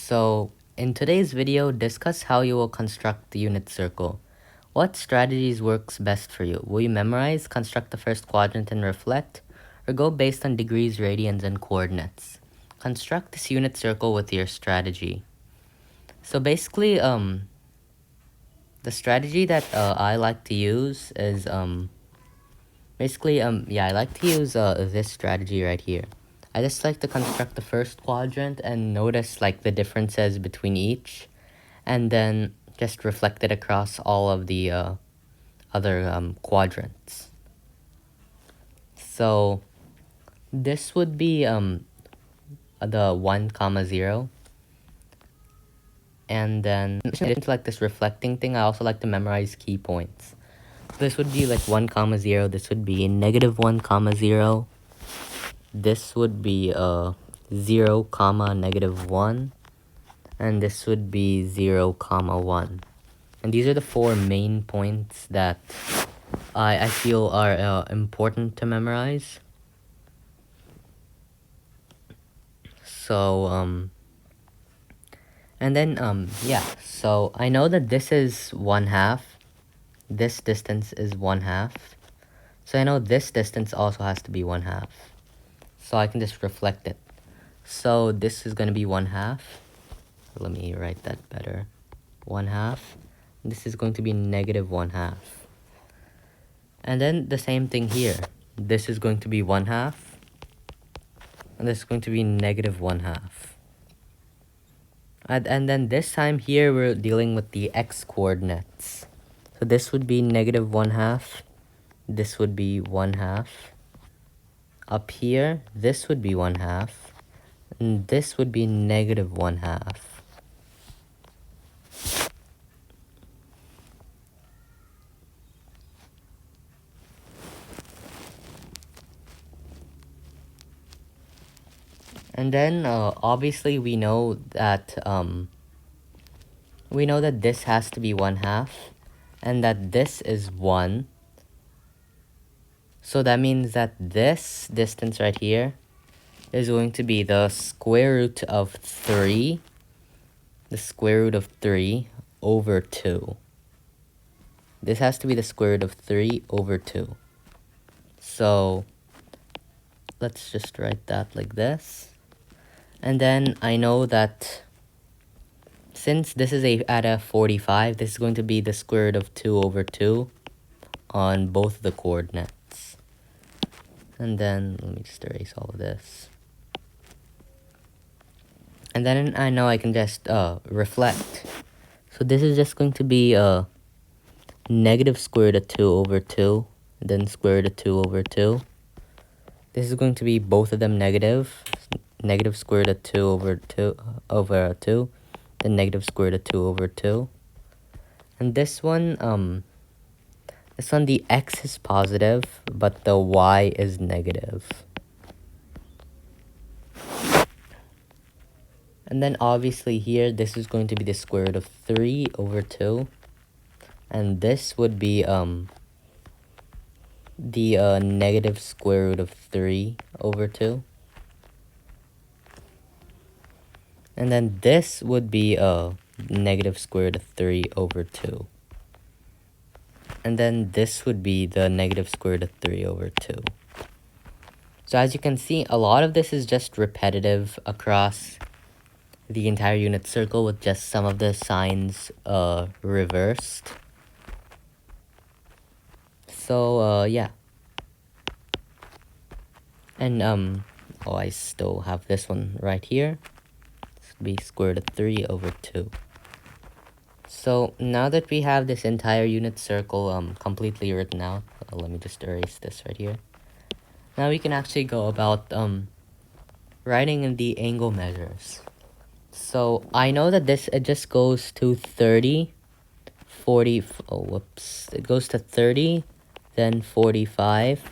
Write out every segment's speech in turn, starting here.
So, in today's video, discuss how you will construct the unit circle. What strategies works best for you? Will you memorize, construct the first quadrant and reflect, or go based on degrees, radians, and coordinates? Construct this unit circle with your strategy. So basically, the strategy that I like to use is I like to use this strategy right here. I just like to construct the first quadrant and notice like the differences between each, and then just reflect it across all of the other quadrants. So this would be the 1, 0. And then into like this reflecting thing, I also like to memorize key points. This would be like 1, 0. This would be -1, 0. This would be 0, -1. And this would be 0, 1. And these are the 4 main points that I feel are important to memorize. So, and then, so I know that this is 1/2. This distance is 1/2. So I know this distance also has to be 1/2. So I can just reflect it. So this is going to be 1/2. Let me write that better. 1/2. This is going to be -1/2. And then the same thing here. This is going to be 1/2. And this is going to be -1/2. And then this time here, we're dealing with the x coordinates. So this would be -1/2. This would be 1/2. Up here, this would be 1/2. And this would be -1/2. And then obviously we know that this has to be 1/2, and that this is 1. So that means that this distance right here is going to be the square root of 3. The square root of 3 over 2. This has to be the square root of 3 over 2. So let's just write that like this. And then I know that since this is at a 45, this is going to be the square root of 2 over 2 on both the coordinates. And then let me just erase all of this. And then I know I can just reflect. So this is just going to be negative square root of 2 over 2, then square root of 2 over 2. This is going to be both of them negative. Negative square root of 2 over 2, then negative square root of 2 over 2. And this one the x is positive, but the y is negative. And then obviously here, this is going to be the square root of 3 over 2. And this would be the negative square root of 3 over 2. And then this would be negative square root of 3 over 2. And then this would be the negative square root of 3 over 2. So as you can see, a lot of this is just repetitive across the entire unit circle with just some of the signs reversed. So yeah. And I still have this one right here. This would be square root of 3 over 2. So now that we have this entire unit circle completely written out, let me just erase this right here. Now we can actually go about writing in the angle measures. So I know that it just goes to 30, 40, it goes to 30, then 45,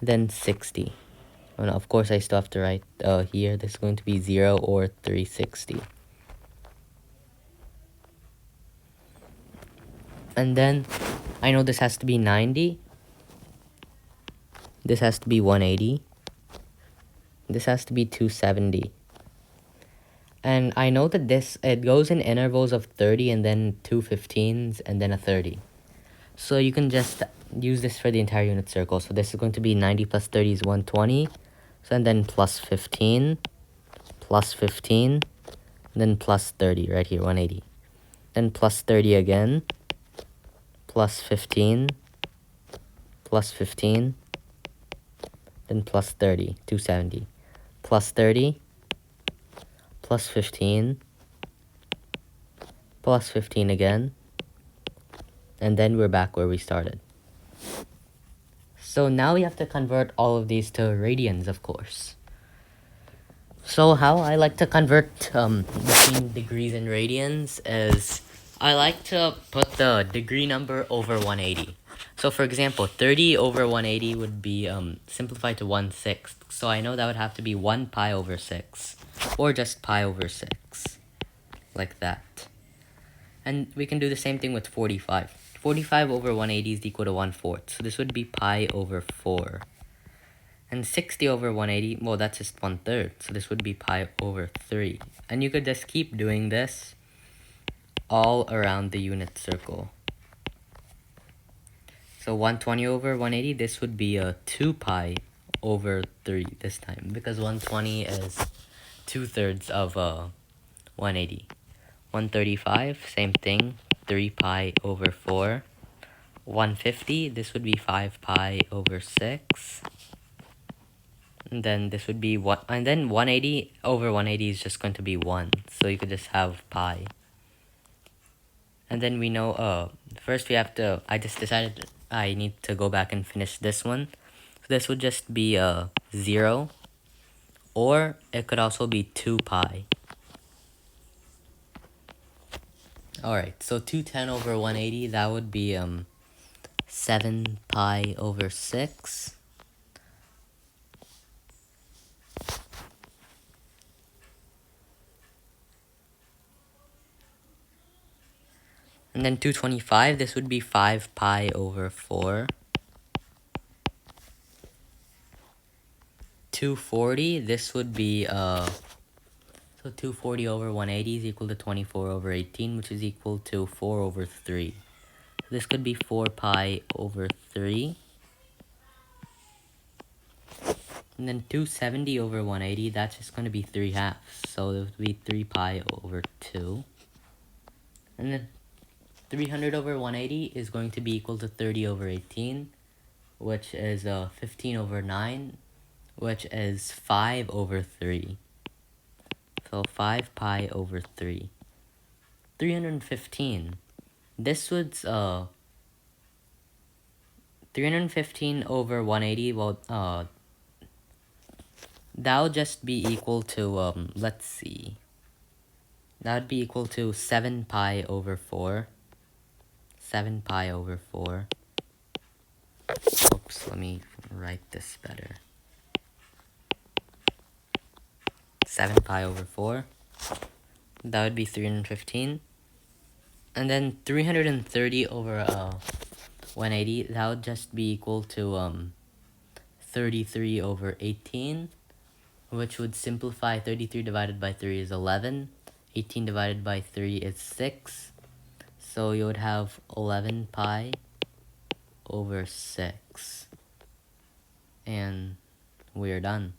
then 60. And of course I still have to write here, this is going to be 0 or 360. And then I know this has to be 90. This has to be 180. This has to be 270. And I know that it goes in intervals of 30 and then 2 15s and then a 30. So you can just use this for the entire unit circle. So this is going to be 90 plus 30 is 120. So and then plus 15, then plus 30 right here, 180. Then plus 30 again, plus 15, then plus 30, 270. Plus 30, plus 15, plus 15 again, and then we're back where we started. So now we have to convert all of these to radians, of course. So how I like to convert between degrees and radians is I like to put the degree number over 180. So for example, 30 over 180 would be simplified to 1/6. So I know that would have to be 1 pi over 6, or just pi over 6, like that. And we can do the same thing with 45. 45 over 180 is equal to 1/4. So this would be pi over 4. And 60 over 180, well, that's just 1/3. So this would be pi over 3. And you could just keep doing this all around the unit circle. So 120 over 180, this would be a 2 pi over 3 this time, because 120 is 2/3 of 180. 135, same thing, 3 pi over 4. 150, this would be 5 pi over 6. And then this would be what, and then 180 over 180 is just going to be 1. So you could just have pi. And then we know, first we have to, I just decided I need to go back and finish this one. So this would just be 0, or it could also be 2 pi. Alright, so 210 over 180, that would be 7 pi over 6. And then 225, this would be 5 pi over 4. 240, this would be, so 240 over 180 is equal to 24 over 18, which is equal to 4 over 3. This could be 4 pi over 3. And then 270 over 180, that's just going to be 3/2. So it would be 3 pi over 2. And then 300 over 180 is going to be equal to 30 over 18, which is 15 over 9, which is 5 over 3. So 5 pi over 3. 315. This would 315 over 180, well, that would just be equal to, let's see. That would be equal to 7 pi over 4. 7 pi over 4. Oops, let me write this better. 7 pi over 4. That would be 315. And then 330 over 180, that would just be equal to 33 over 18, which would simplify. 33 divided by 3 is 11. 18 divided by 3 is 6. So you would have 11 pi over 6. And we're done.